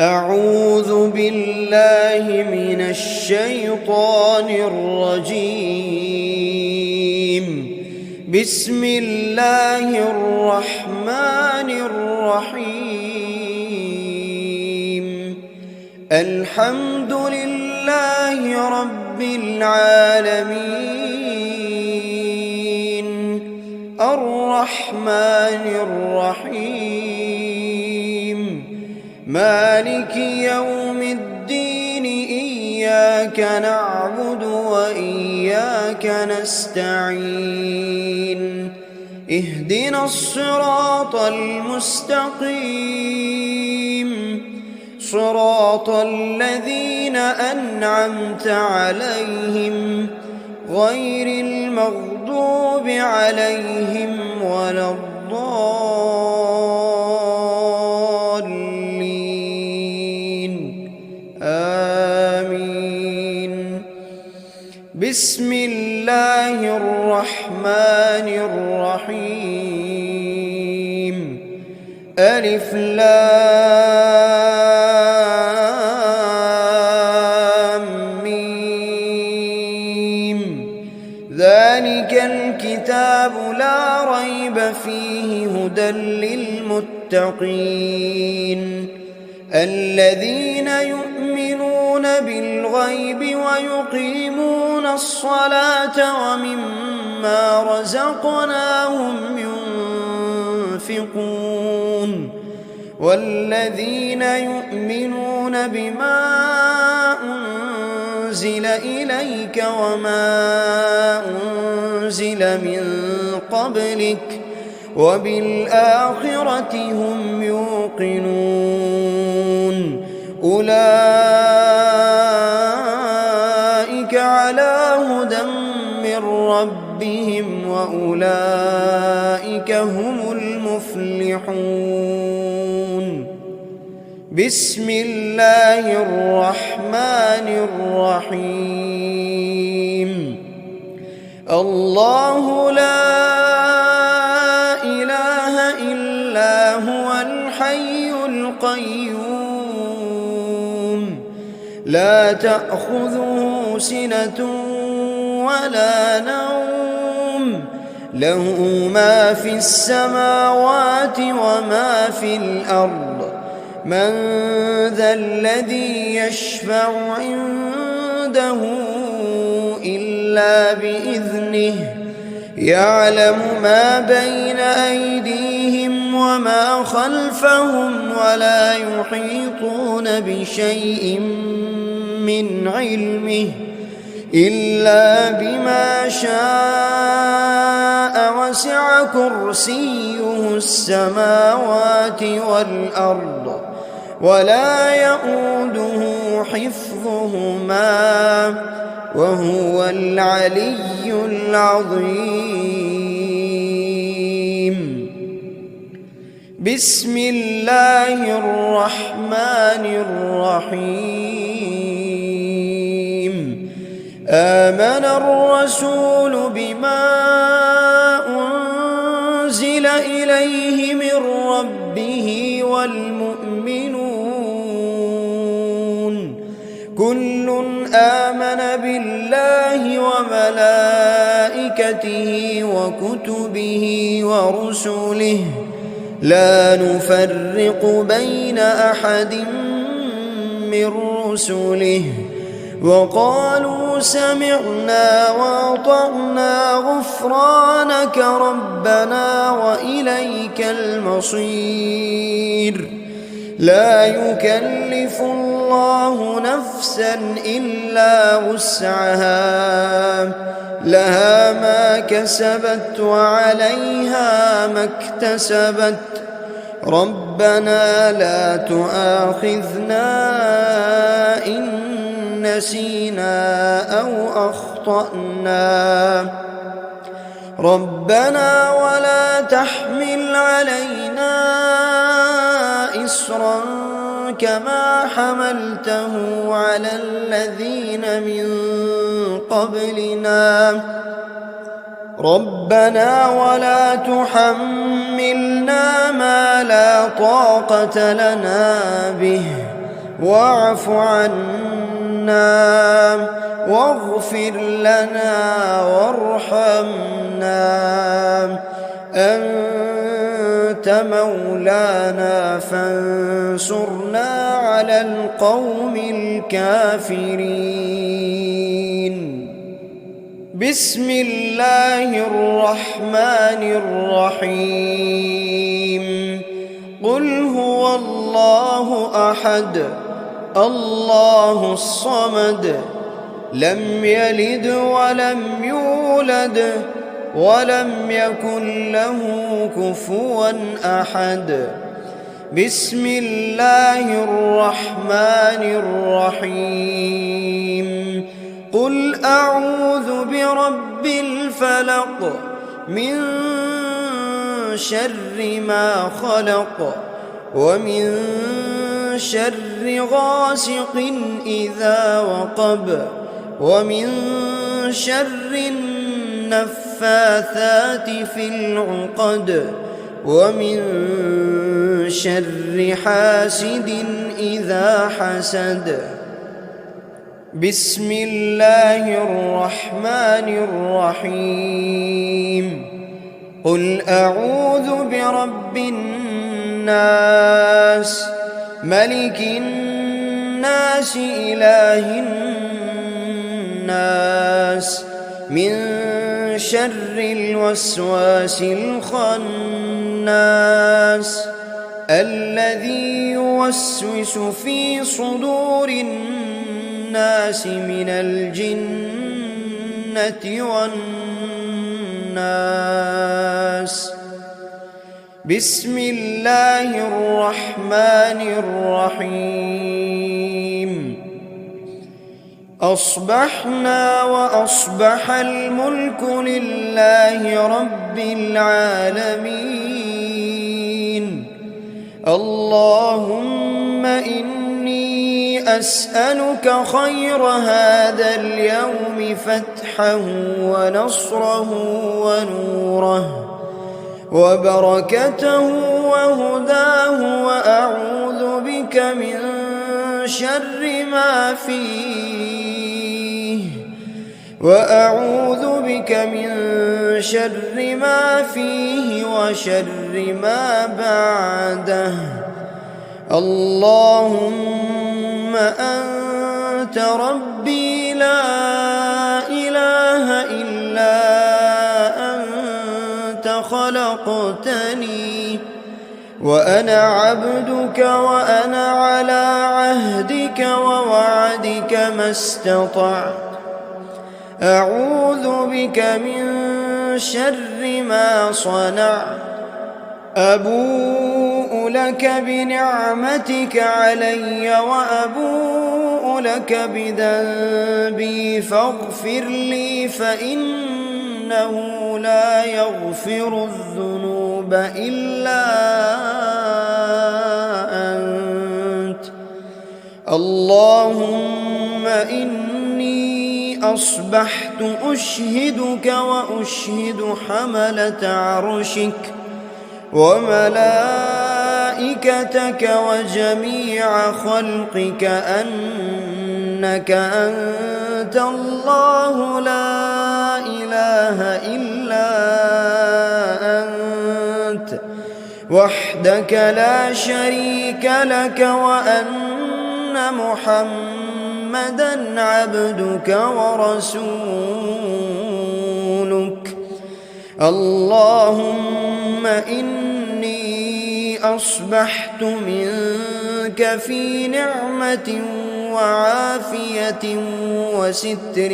أعوذ بالله من الشيطان الرجيم. بسم الله الرحمن الرحيم. الحمد لله رب العالمين، الرحمن الرحيم، مالك يوم الدين. إياك نعبد وإياك نستعين. اهدنا الصراط المستقيم، صراط الذين أنعمت عليهم غير المغضوب عليهم ولا الضالين. آمين. بسم الله الرحمن الرحيم. ألف لام ميم. ذلك الكتاب لا ريب فيه هدى للمتقين، الذين يؤمنون بالغيب ويقيمون الصلاة ومما رزقناهم ينفقون، والذين يؤمنون بما أنزل إليك وما أنزل من قبلك وبالآخرة هم يوقنون. أولئك على هدى من ربهم وأولئك هم المفلحون. بسم الله الرحمن الرحيم. الله لا إله إلا هو الحي القيوم، لا تأخذه سنة ولا نوم، له ما في السماوات وما في الأرض. من ذا الذي يشفع عنده إلا بإذنه، يعلم ما بين أيديهم وما خلفهم ولا يحيطون بشيء من علمه إلا بما شاء، وسع كرسيه السماوات والأرض ولا يئوده حفظهما وهو العلي العظيم. بسم الله الرحمن الرحيم. آمن الرسول بما أنزل إليه من ربه والمؤمنون، كل آمن بالله وملائكته وكتبه ورسله، لا نفرق بين أحد من رسله، وقالوا سمعنا وأطعنا غفرانك ربنا وإليك المصير. لا يكلف الله نفسا إلا وسعها، لها ما كسبت وعليها ما اكتسبت. ربنا لا تؤاخذنا إن نسينا أو أخطأنا، ربنا ولا تحمل علينا إصرا كما حملته على الذين من قبلنا، ربنا ولا تحملنا ما لا طاقة لنا به واعف عنا واغفر لنا وارحمنا أنت مولانا فانصرنا على القوم الكافرين. بسم الله الرحمن الرحيم. قل هو الله أحد الله الصمد لم يلد ولم يولد ولم يكن له كفوا أحد. بسم الله الرحمن الرحيم. قل أعوذ برب الفلق من شر ما خلق ومن شر غاسق إذا وقب ومن شر النفاثات في العقد ومن شر حاسد إذا حسد. بسم الله الرحمن الرحيم. قل أعوذ برب الناس ملك الناس إله الناس من شر الوسواس الخناس الذي يوسوس في صدور الناس من الجنة والناس. بسم الله الرحمن الرحيم. أصبحنا وأصبح الملك لله رب العالمين. اللهم إني أسألك خير هذا اليوم فتحه ونصره ونوره وبركته وهداه وأعوذ بك من شر ما فيه وشر ما بعده. اللهم أنت ربي لا إله إلا أنت خلقتني وأنا عبدك وأنا على عهدك ووعدك ما استطعت. أعوذ بك من شر ما صنعت. أبوء لك بنعمتك علي وأبوء لك بذنبي فاغفر لي فإنه لا يغفر الذنوب إلا أنت. اللهم إني أصبحت أشهدك وأشهد حملة عرشك وملائكتك وجميع خلقك أنك أنت الله لا إله إلا أنت وحدك لا شريك لك وأن محمدًا عبدك ورسولك. اللهم إني أصبحت منك في نعمة وعافية وستر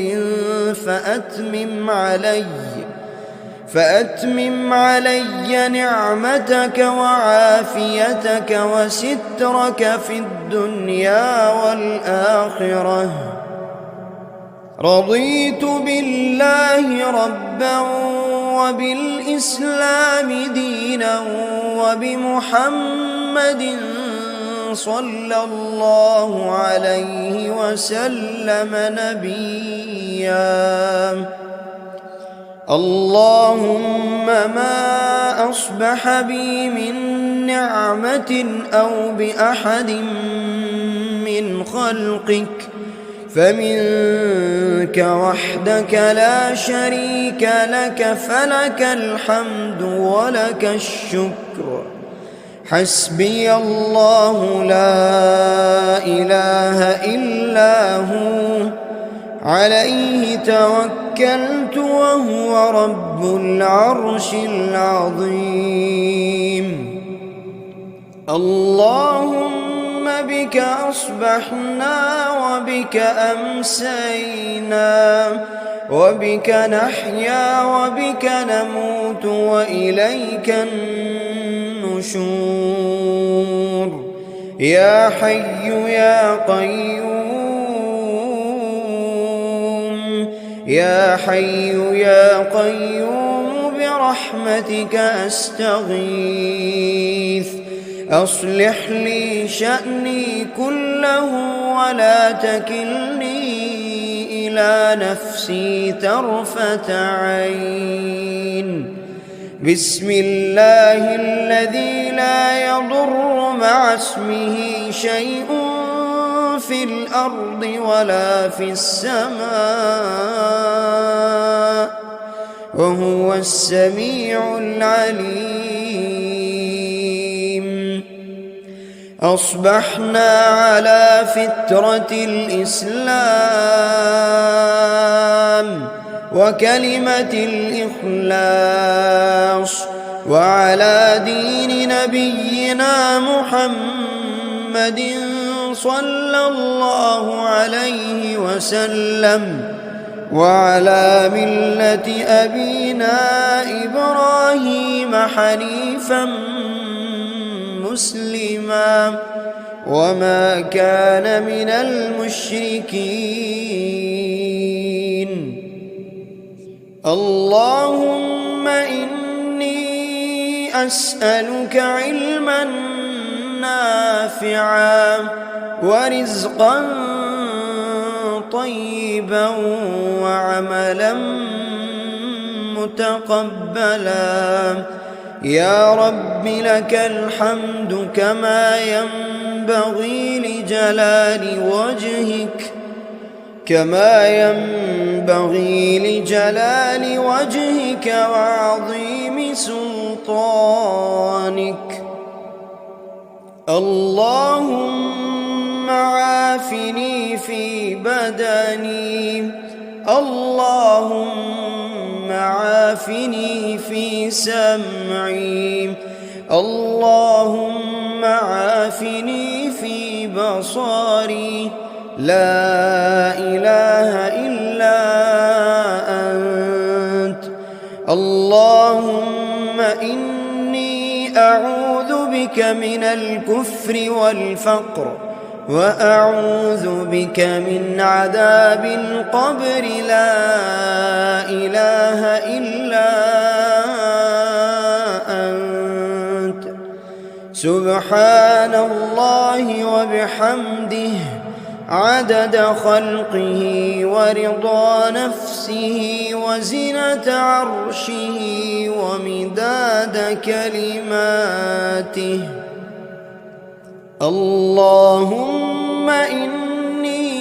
فأتمم علي نعمتك وعافيتك وسترك في الدنيا والآخرة. رضيت بالله ربا وبالإسلام دينا وبمحمد صلى الله عليه وسلم نبيا. اللهم ما أصبح بي من نعمة أو بأحد من خلقك فمنك وحدك لا شريك لك، فلك الحمد ولك الشكر. حسبي الله لا إله إلا هو، عليه توكلت وهو رب العرش العظيم. اللهم بك أصبحنا وبك أمسينا، وبك نحيا وبك نموت وإليك النشور. يا حي يا قيوم، يا حي يا قيوم برحمتك أستغيث. أصلح لي شأني كله ولا تكلني إلى نفسي طرفة عين. بسم الله الذي لا يضر مع اسمه شيء في الأرض ولا في السماء، وهو السميع العليم. أصبحنا على فطرة الإسلام وكلمة الإخلاص، وعلى دين نبينا محمد صلى الله عليه وسلم، وعلى ملة أبينا إبراهيم حنيفا مسلما وما كان من المشركين. اللهم إني أسألك علما نافعا ورزقا طيبا وعملا متقبلا. يا رب لك الحمد كما ينبغي لجلال وجهك وعظيم سلطانك. اللهم عافني في بدني، اللهم عافني في سمعي، اللهم عافني في بصري. لا إله إلا أنت. اللهم إني أعوذ بك من الكفر والفقر، وأعوذ بك من عذاب القبر. لا إله إلا أنت. سبحان الله وبحمده عدد خلقه ورضا نفسه وزنة عرشه ومداد كلماته. اللهم إني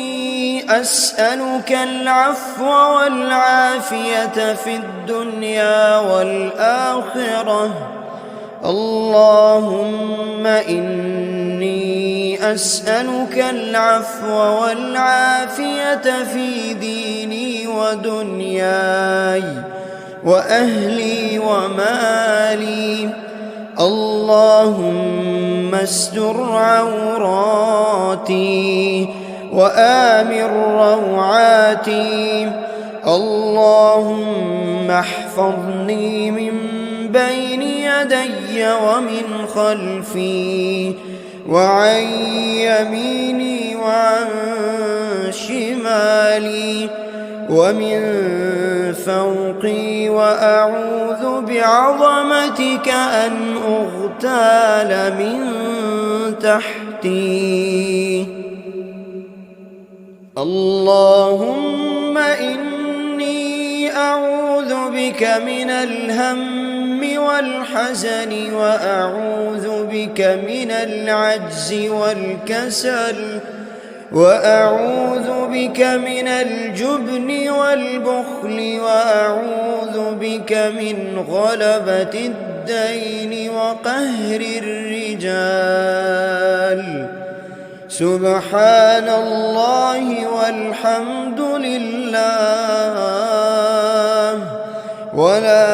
أسألك العفو والعافية في الدنيا والآخرة. اللهم إني أسألك العفو والعافية في ديني ودنياي وأهلي ومالي. اللهم استر عوراتي وآمن روعاتي. اللهم احفظني من بين يدي ومن خلفي وعن يميني وعن شمالي ومن فوقي، وأعوذ بعظمتك أن أغتال من تحتي. اللهم إني أعوذ بك من الهم والحزن، وأعوذ بك من العجز والكسل، وأعوذ بك من الجبن والبخل وأعوذ بك من غلبة الدين وقهر الرجال. سبحان الله والحمد لله ولا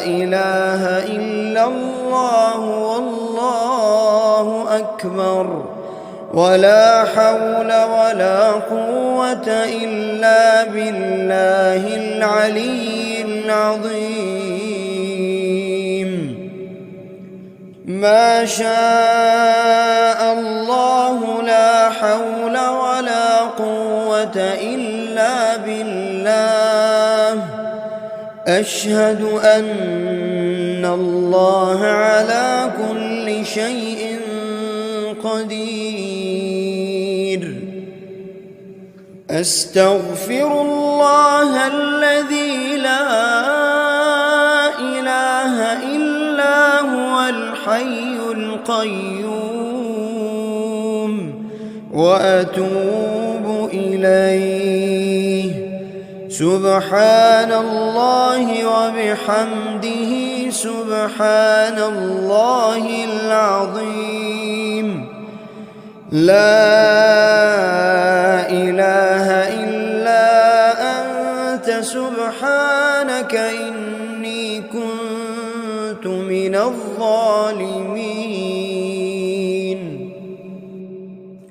إله إلا الله والله أكبر ولا حول ولا قوة إلا بالله العلي العظيم. ما شاء الله لا حول ولا قوة إلا بالله. أشهد أن الله على كل شيء قدير. أستغفر الله الذي لا إله إلا هو الحي القيوم وأتوب إليه. سبحان الله وبحمده سبحان الله العظيم. لا إله إلا أنت سبحانك إني كنت من الظالمين.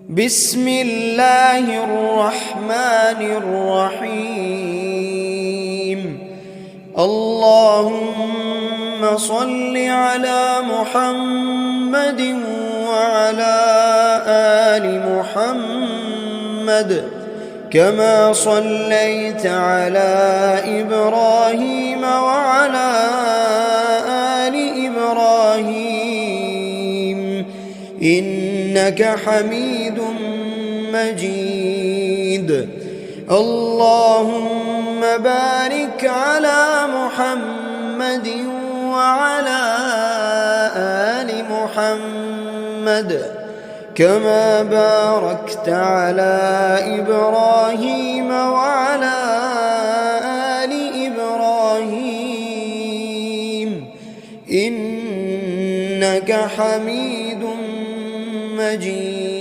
بسم الله الرحمن الرحيم. اللهم صل على محمد وعلى آل محمد كما صليت على إبراهيم وعلى آل إبراهيم إنك حميد مجيد. اللهم بارك على محمد وعلى آل محمد كما باركت على إبراهيم وعلى آل إبراهيم إنك حميد مجيد.